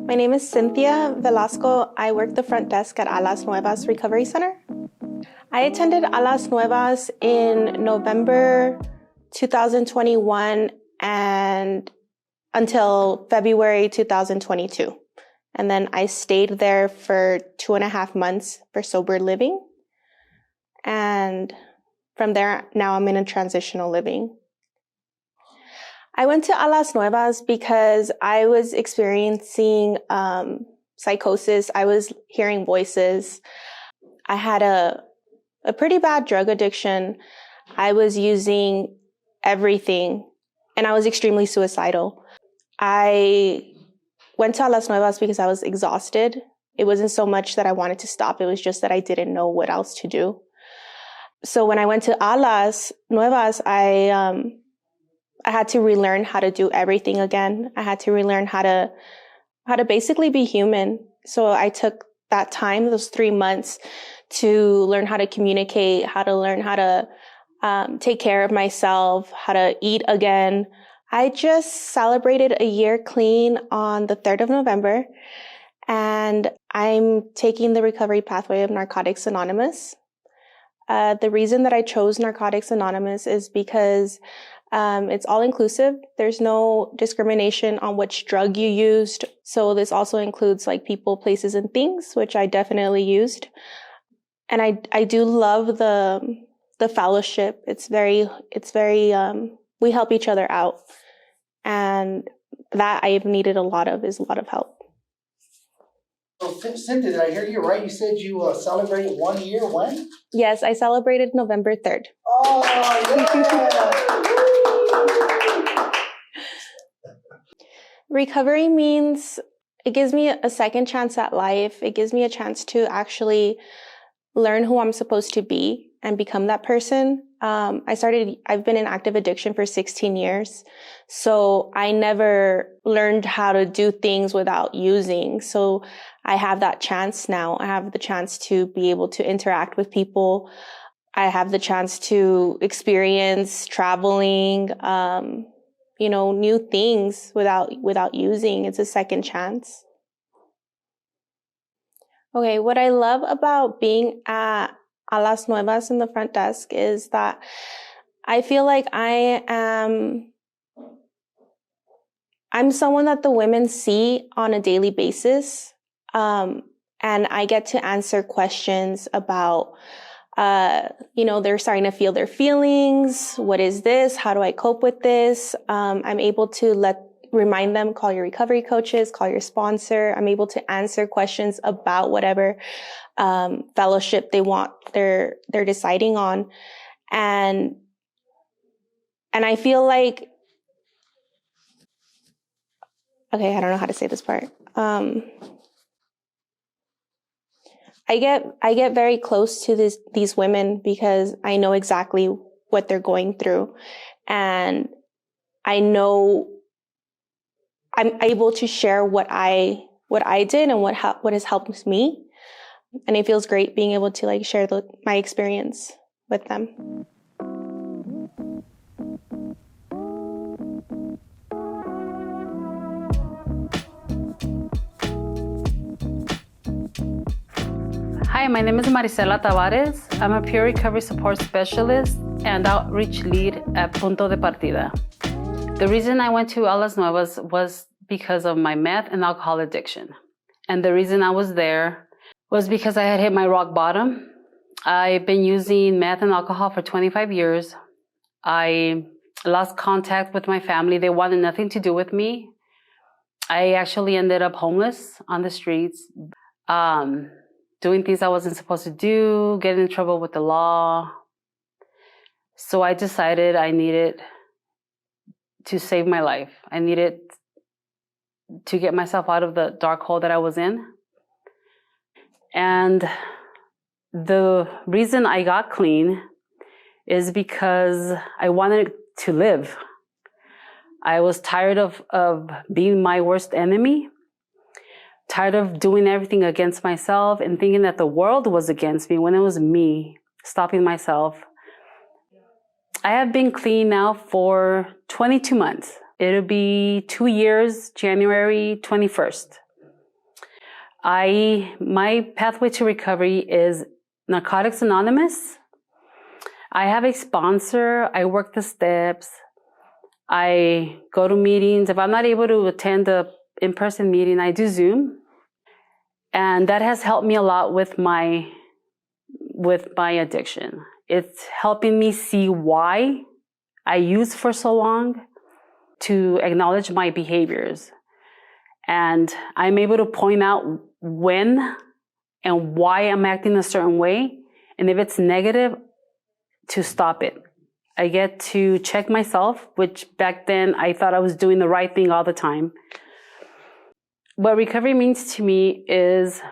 My name is Cynthia Velasco. I work the front desk at Alas Nuevas Recovery Center. I attended Alas Nuevas in November 2021 and until February 2022. And then I stayed there for 2.5 months for sober living. And from there, now I'm in a transitional living. I went to Alas Nuevas because I was experiencing psychosis. I was hearing voices. I had a pretty bad drug addiction. I was using everything, and I was extremely suicidal. I went to Alas Nuevas because I was exhausted. It wasn't so much that I wanted to stop. It was just that I didn't know what else to do. So when I went to Alas Nuevas, I had to relearn how to do everything again. I had to relearn how to basically be human. So I took that time, those 3 months, to learn how to communicate, how to learn how to take care of myself, how to eat again. I just celebrated a year clean on the 3rd of November, and I'm taking the recovery pathway of Narcotics Anonymous. The reason that I chose Narcotics Anonymous is because it's all inclusive. There's no discrimination on which drug you used. So this also includes like people, places, and things, which I definitely used. And I do love the fellowship. It's very, we help each other out. And that I've needed a lot of help. So, Cynthia, did I hear you right? You said you celebrated 1 year when? Yes, I celebrated November 3rd. Oh, yeah! Recovery means it gives me a second chance at life. It gives me a chance to actually learn who I'm supposed to be and become that person. I've been in active addiction for 16 years. So I never learned how to do things without using. So I have that chance now. I have the chance to be able to interact with people. I have the chance to experience traveling, new things without using. It's a second chance. Okay, what I love about being at Alas Nuevas in the front desk is that I feel like I'm someone that the women see on a daily basis. And I get to answer questions about, they're starting to feel their feelings. What is this? How do I cope with this? I'm able to remind them, call your recovery coaches, call your sponsor. I'm able to answer questions about whatever fellowship they want, they're deciding on. And I feel like, okay, I don't know how to say this part. I get very close to these women because I know exactly what they're going through. And I know I'm able to share what I did and what has helped me. And it feels great being able to share my experience with them. Hi, my name is Marisela Tavares. I'm a peer recovery support specialist and outreach lead at Punto de Partida. The reason I went to Alas Nuevas was because of my meth and alcohol addiction. And the reason I was there was because I had hit my rock bottom. I've been using meth and alcohol for 25 years. I lost contact with my family. They wanted nothing to do with me. I actually ended up homeless on the streets, doing things I wasn't supposed to do, getting in trouble with the law. So I decided I needed to save my life. I needed to get myself out of the dark hole that I was in. And the reason I got clean is because I wanted to live. I was tired of being my worst enemy, tired of doing everything against myself and thinking that the world was against me when it was me stopping myself. I have been clean now for 22 months. It'll be 2 years, January 21st. My pathway to recovery is Narcotics Anonymous. I have a sponsor. I work the steps. I go to meetings. If I'm not able to attend the in-person meeting, I do Zoom. And that has helped me a lot with my addiction. It's helping me see why I used for so long, to acknowledge my behaviors. And I'm able to point out when and why I'm acting a certain way. And if it's negative, to stop it. I get to check myself, which back then I thought I was doing the right thing all the time. What recovery means to me is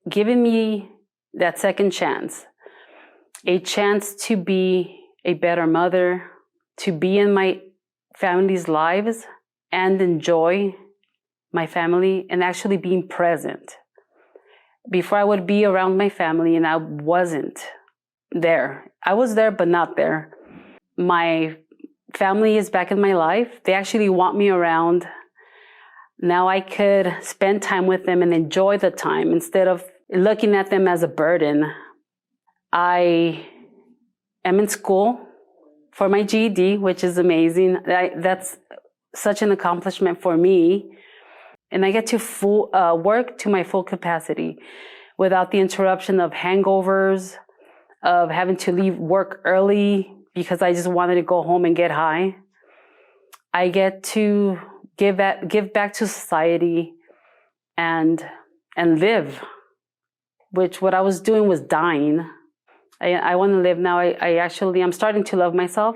giving me that second chance, a chance to be a better mother, to be in my family's lives and enjoy my family and actually being present. Before I would be around my family and I wasn't there. I was there, but not there. My family is back in my life. They actually want me around. Now I could spend time with them and enjoy the time instead of looking at them as a burden. I am in school for my GED, which is amazing. That's such an accomplishment for me. And I get to work to my full capacity without the interruption of hangovers, of having to leave work early because I just wanted to go home and get high. I get to give back to society and live, which what I was doing was dying. I want to live now. I'm starting to love myself.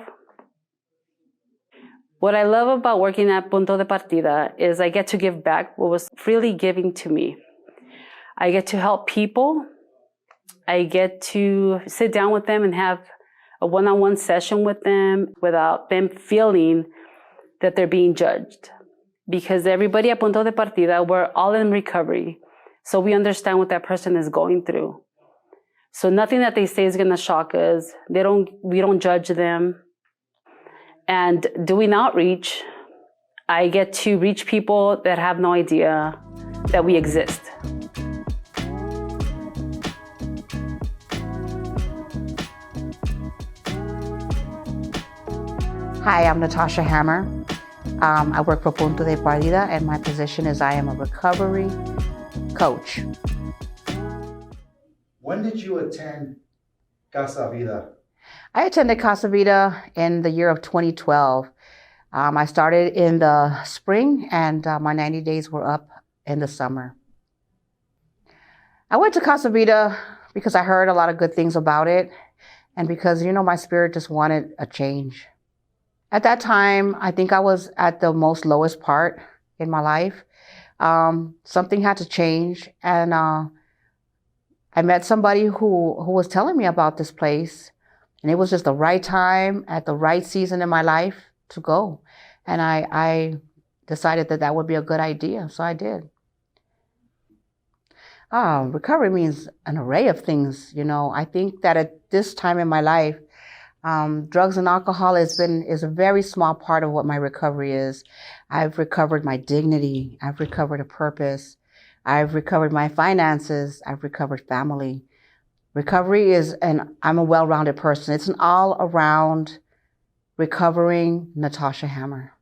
What I love about working at Punto de Partida is I get to give back what was freely given to me. I get to help people. I get to sit down with them and have a one-on-one session with them without them feeling that they're being judged. Because everybody at Punto de Partida, we're all in recovery. So we understand what that person is going through. So nothing that they say is going to shock us. We don't judge them. And doing outreach, I get to reach people that have no idea that we exist. Hi, I'm Natasha Hammer. I work for Punto de Partida, and my position is I am a recovery coach. When did you attend Casa Vida? I attended Casa Vida in the year of 2012. I started in the spring, and my 90 days were up in the summer. I went to Casa Vida because I heard a lot of good things about it, and because, my spirit just wanted a change. At that time, I think I was at the most lowest part in my life. Something had to change, and I met somebody who was telling me about this place. And it was just the right time at the right season in my life to go. And I decided that would be a good idea, so I did. Recovery means an array of things, I think that at this time in my life, drugs and alcohol is a very small part of what my recovery is. I've recovered my dignity. I've recovered a purpose. I've recovered my finances. I've recovered family. Recovery I'm a well-rounded person. It's an all-around recovering Natasha Hammer.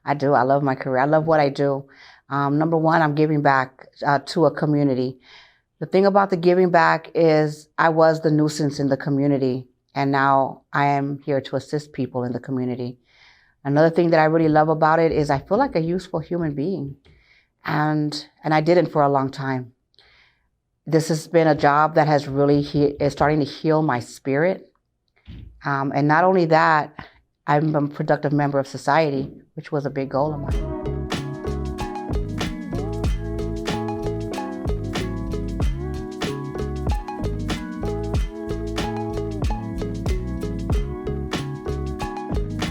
I love my career. I love what I do. Number one, I'm giving back to a community. The thing about the giving back is I was the nuisance in the community, and now I am here to assist people in the community. Another thing that I really love about it is I feel like a useful human being, and I didn't for a long time. This has been a job that has really is starting to heal my spirit. And not only that, I'm a productive member of society, which was a big goal of mine.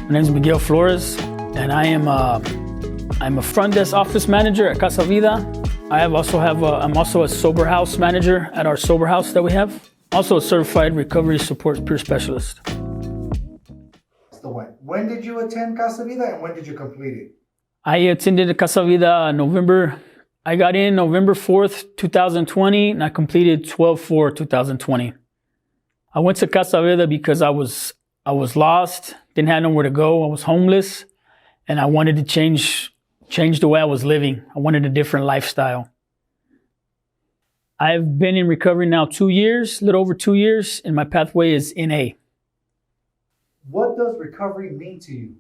My name is Miguel Flores, and I'm a front desk office manager at Casa Vida. I'm also a sober house manager at our sober house that we have. Also a certified recovery support peer specialist. When did you attend Casa Vida and when did you complete it? I attended Casa Vida November I got in November 4th, 2020, and I completed 12/4/2020. I went to Casa Vida because I was lost, didn't have nowhere to go, I was homeless, and I wanted to change the way I was living. I wanted a different lifestyle. I've been in recovery now 2 years, a little over 2 years, and my pathway is NA. What does recovery mean to you?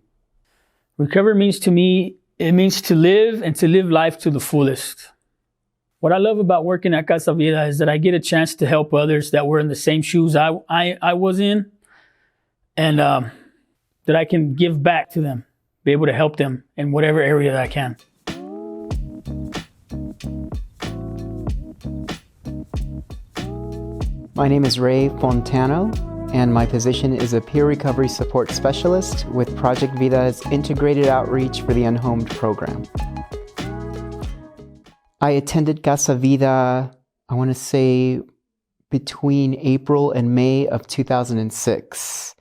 Recovery means to me, it means to live and to live life to the fullest. What I love about working at Casa Vida is that I get a chance to help others that were in the same shoes I was in, and that I can give back to them, be able to help them in whatever area that I can. My name is Ray Fontano, and my position is a peer recovery support specialist with Project Vida's Integrated Outreach for the Unhomed program. I attended Casa Vida, I want to say between April and May of 2006,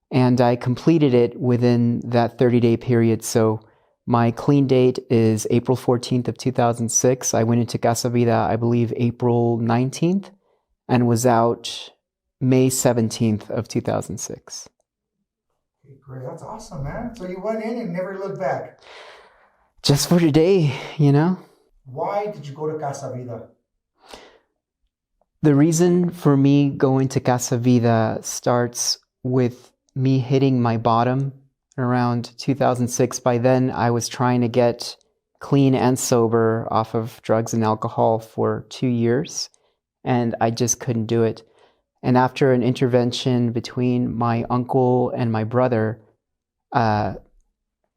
and I completed it within that 30-day period. So my clean date is April 14th of 2006. I went into Casa Vida, I believe, April 19th, and was out May 17th of 2006. Okay, great. That's awesome, man. So you went in and never looked back. Just for today, you know? Why did you go to Casa Vida? The reason for me going to Casa Vida starts with me hitting my bottom around 2006. By then, I was trying to get clean and sober off of drugs and alcohol for 2 years, and I just couldn't do it. And after an intervention between my uncle and my brother,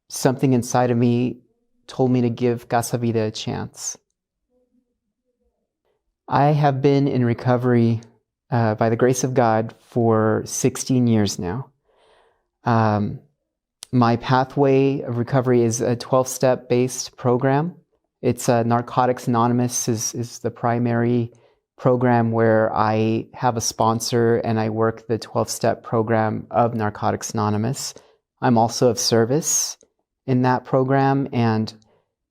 something inside of me told me to give Casa Vida a chance. I have been in recovery by the grace of God for 16 years now. My pathway of recovery is a 12-step based program. It's Narcotics Anonymous is the primary program where I have a sponsor and I work the 12-step program of Narcotics Anonymous. I'm also of service in that program, and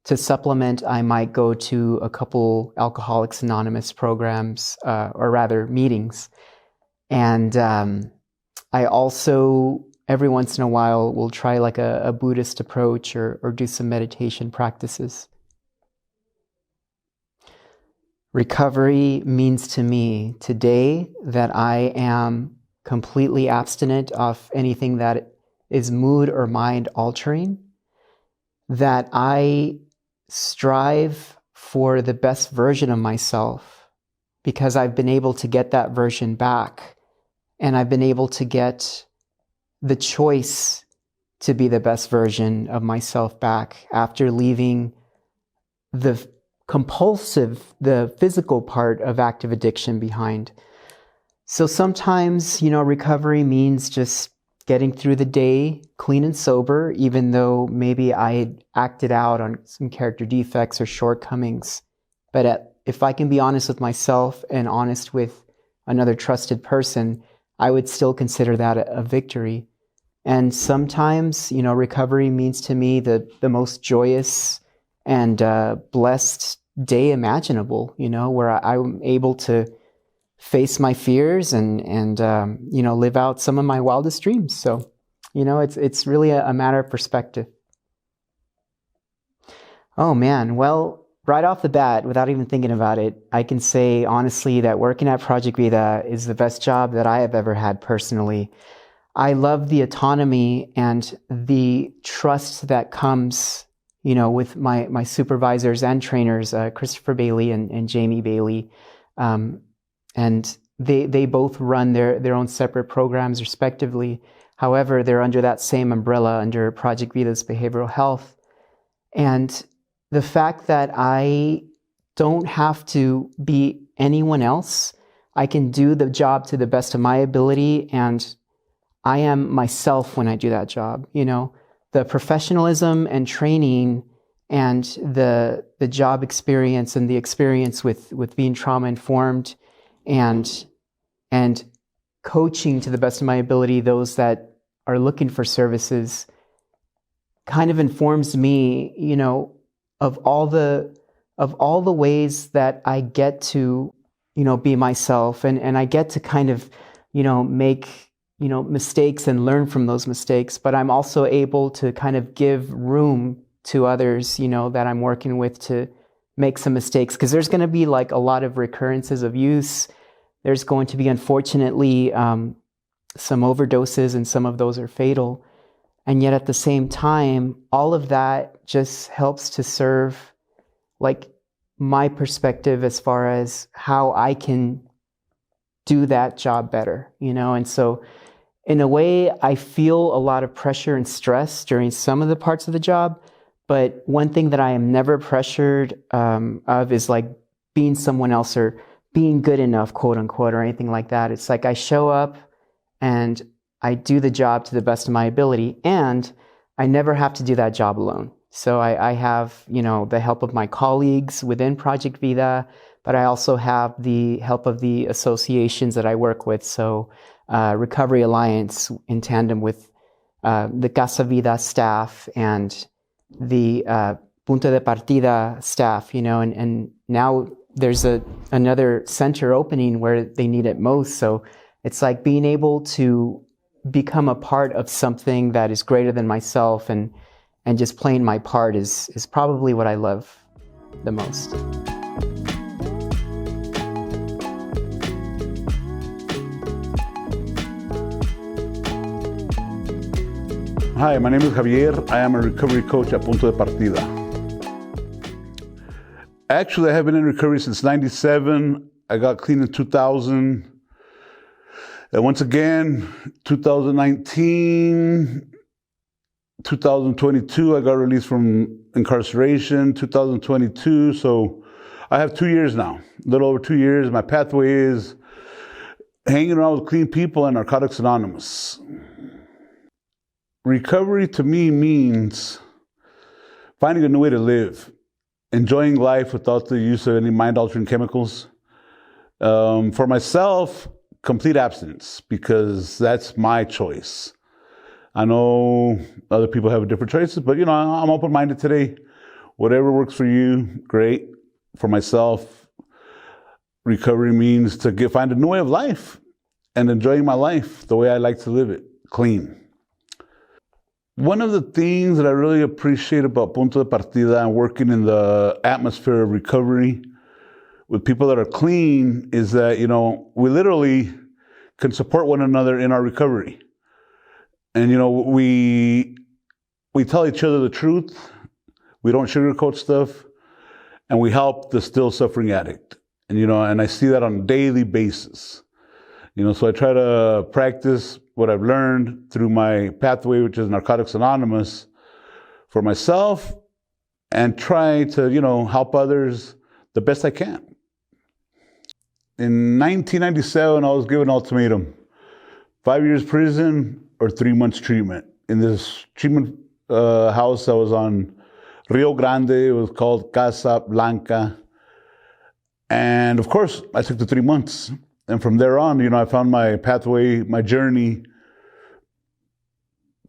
to supplement, I might go to a couple Alcoholics Anonymous programs, or rather meetings. And I also, every once in a while, will try like a Buddhist approach or do some meditation practices. Recovery means to me today that I am completely abstinent of anything that is mood or mind altering, that I strive for the best version of myself because I've been able to get that version back, and I've been able to get the choice to be the best version of myself back after leaving the physical part of active addiction behind. So sometimes, recovery means just getting through the day clean and sober, even though maybe I had acted out on some character defects or shortcomings. But if I can be honest with myself and honest with another trusted person, I would still consider that a victory. And sometimes, recovery means to me the most joyous and blessed day imaginable, where I'm able to face my fears and live out some of my wildest dreams. So, it's really a matter of perspective. Oh man, well, right off the bat, without even thinking about it, I can say honestly that working at Project Vida is the best job that I have ever had personally. I love the autonomy and the trust that comes, with my supervisors and trainers, Christopher Bailey and Jamie Bailey. And they both run their own separate programs respectively. However, they're under that same umbrella under Project Vida's behavioral health. And the fact that I don't have to be anyone else, I can do the job to the best of my ability, and I am myself when I do that job. The professionalism and training and the job experience and the experience with being trauma informed and coaching to the best of my ability those that are looking for services kind of informs me, of all the of all the ways that I get to, be myself and I get to kind of, make, mistakes and learn from those mistakes, but I'm also able to kind of give room to others, that I'm working with to make some mistakes, because there's going to be like a lot of recurrences of use. There's going to be, unfortunately, some overdoses, and some of those are fatal. And yet at the same time, all of that just helps to serve like my perspective as far as how I can do that job better, And so in a way, I feel a lot of pressure and stress during some of the parts of the job. But one thing that I am never pressured of is like being someone else or being good enough, quote unquote, or anything like that. It's like I show up and I do the job to the best of my ability, and I never have to do that job alone. So I have, the help of my colleagues within Project Vida, but I also have the help of the associations that I work with. So Recovery Alliance in tandem with the Casa Vida staff and the Punto de Partida staff, and now there's another center opening where they need it most. So it's like being able to become a part of something that is greater than myself and just playing my part is probably what I love the most. Hi, my name is Javier. I am a recovery coach at Punto de Partida. Actually, I have been in recovery since '97. I got clean in 2000. And once again, 2019, 2022, I got released from incarceration, 2022. So I have 2 years now, a little over 2 years. My pathway is hanging around with clean people and Narcotics Anonymous. Recovery to me means finding a new way to live, enjoying life without the use of any mind-altering chemicals. For myself, complete abstinence, because that's my choice. I know other people have different choices, but I'm open-minded today. Whatever works for you, great. For myself, recovery means to find a new way of life and enjoying my life the way I like to live it, clean. One of the things that I really appreciate about Punto de Partida and working in the atmosphere of recovery with people that are clean is that, we literally can support one another in our recovery. And, we tell each other the truth. We don't sugarcoat stuff, and we help the still suffering addict. And I see that on a daily basis. So I try to practice what I've learned through my pathway, which is Narcotics Anonymous, for myself, and try to, help others the best I can. In 1997, I was given an ultimatum: 5 years prison or 3 months treatment. In this treatment house, I was on Rio Grande. It was called Casa Blanca. And of course, I took the 3 months. And from there on, I found my pathway, my journey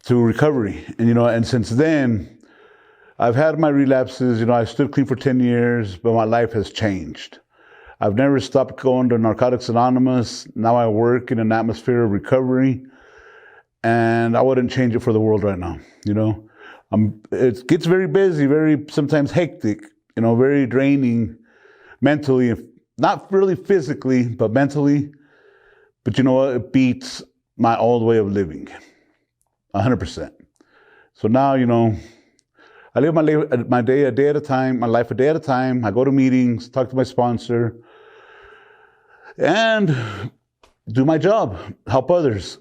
to recovery. And since then, I've had my relapses. I stood clean for 10 years, but my life has changed. I've never stopped going to Narcotics Anonymous. Now I work in an atmosphere of recovery, and I wouldn't change it for the world right now. It gets very busy, very sometimes hectic, very draining mentally, not really physically, but mentally. But it beats my old way of living, 100%. So now, I live my day a day at a time, my life a day at a time. I go to meetings, talk to my sponsor, and do my job, help others.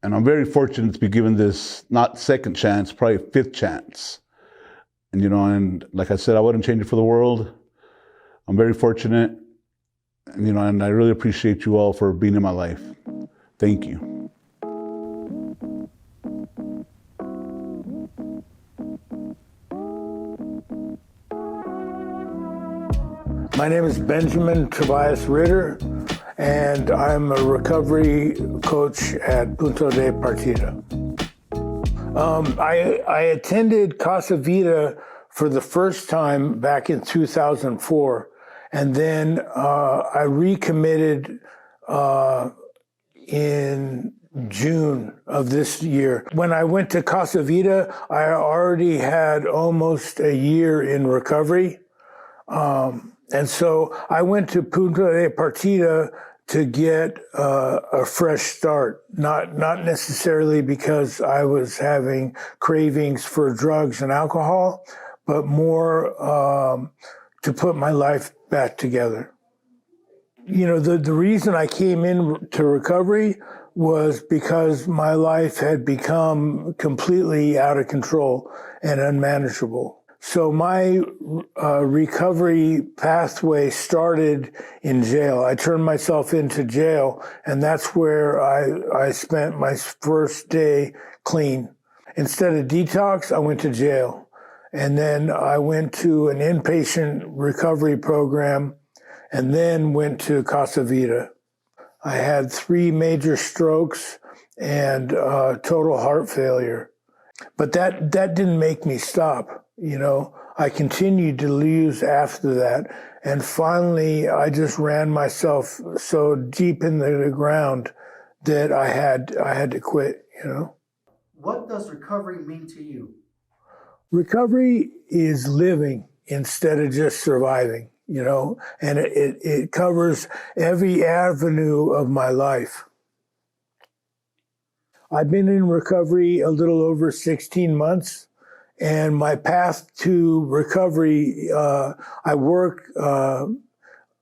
And I'm very fortunate to be given this, not second chance, probably fifth chance. And like I said, I wouldn't change it for the world. I'm very fortunate, and I really appreciate you all for being in my life. Thank you. My name is Benjamin Tobias Ritter, and I'm a recovery coach at Punto de Partida. I attended Casa Vida for the first time back in 2004. And then I recommitted in June of this year. When I went to Casa Vida, I already had almost a year in recovery. And so I went to Punto de Partida to get a fresh start, not necessarily because I was having cravings for drugs and alcohol, but more to put my life back together. You know, the reason I came into recovery was because my life had become completely out of control and unmanageable. So my recovery pathway started in jail. I turned myself into jail, and that's where I spent my first day clean. Instead of detox, I went to jail. And then I went to an inpatient recovery program and then went to Casa Vida. I had 3 major strokes and total heart failure. But that didn't make me stop, you know. I continued to lose after that. And finally, I just ran myself so deep into the ground that I had to quit, you know. What does recovery mean to you? Recovery is living instead of just surviving, you know, and it covers every avenue of my life. I've been in recovery a little over 16 months, and my path to recovery, I work out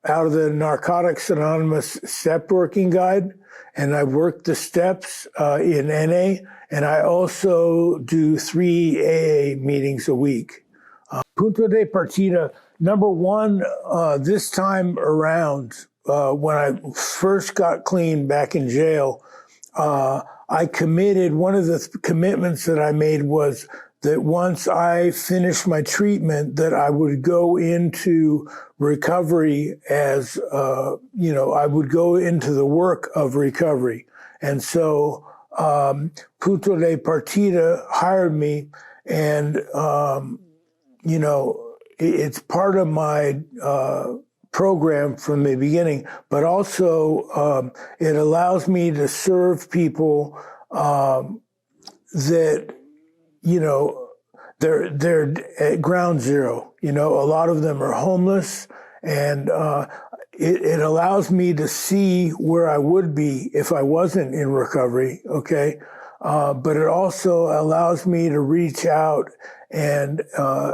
of the Narcotics Anonymous Step Working Guide, and I work the steps in NA, and I also do 3 AA meetings a week. Punto de Partida, number one, this time around, when I first got clean back in jail, I committed, one of the commitments that I made was that once I finished my treatment, that I would go into recovery as, you know, I would go into the work of recovery. And so Punto de Partida hired me, and, you know, it's part of my program from the beginning, but also it allows me to serve people that, you know, they're at ground zero. You know, a lot of them are homeless, and it allows me to see where I would be if I wasn't in recovery, okay? But it also allows me to reach out and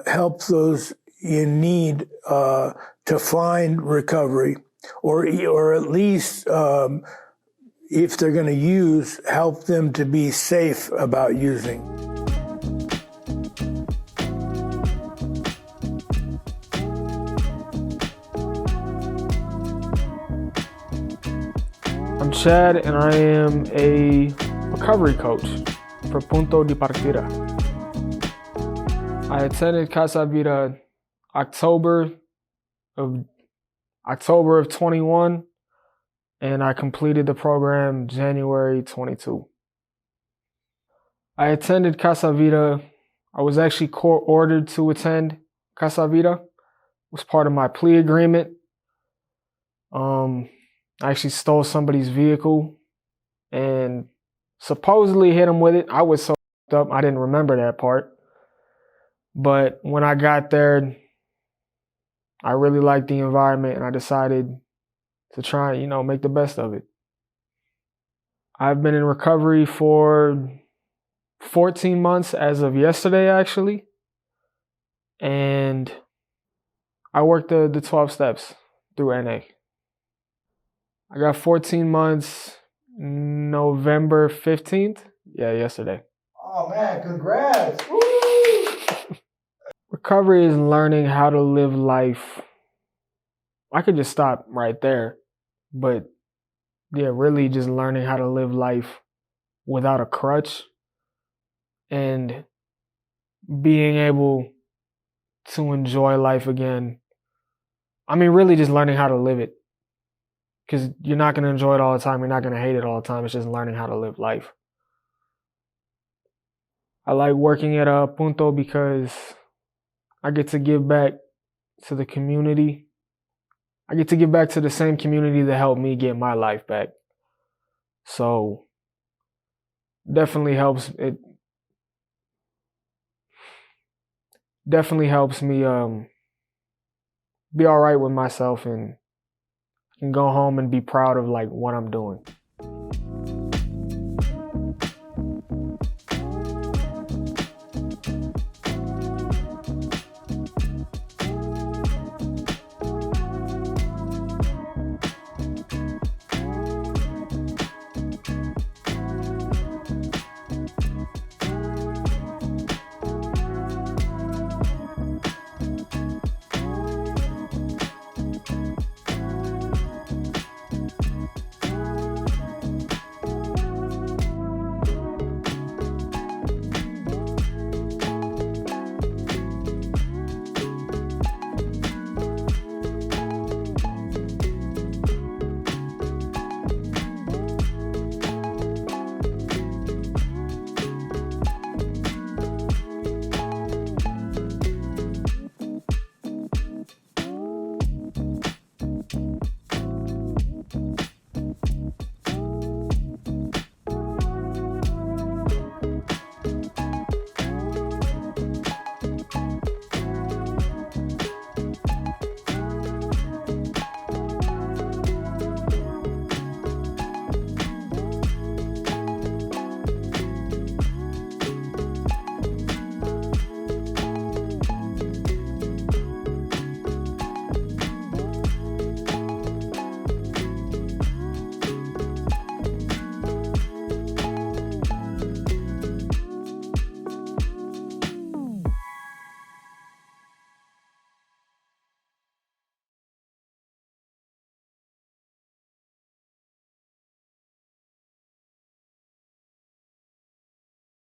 help those in need to find recovery, or at least if they're going to use, help them to be safe about using. I'm Chad, and I am a recovery coach for Punto de Partida. I attended Casa Vida October of 21, and I completed the program January 22. I attended Casa Vida. I was actually court-ordered to attend Casa Vida. It was part of my plea agreement. I actually stole somebody's vehicle and supposedly hit him with it. I was so up, I didn't remember that part. But when I got there, I really liked the environment, and I decided to try and, you know, make the best of it. I've been in recovery for 14 months as of yesterday, actually. And I worked the 12 steps through NA. I got 14 months, November 15th. Yeah, yesterday. Oh man, congrats! Woo! Recovery is learning how to live life. I could just stop right there, but yeah, really just learning how to live life without a crutch and being able to enjoy life again. I mean, really just learning how to live it. Because you're not going to enjoy it all the time. You're not going to hate it all the time. It's just learning how to live life. I like working at Punto because I get to give back to the community. I get to give back to the same community that helped me get my life back. So definitely helps. It definitely helps me be all right with myself and go home and be proud of like what I'm doing.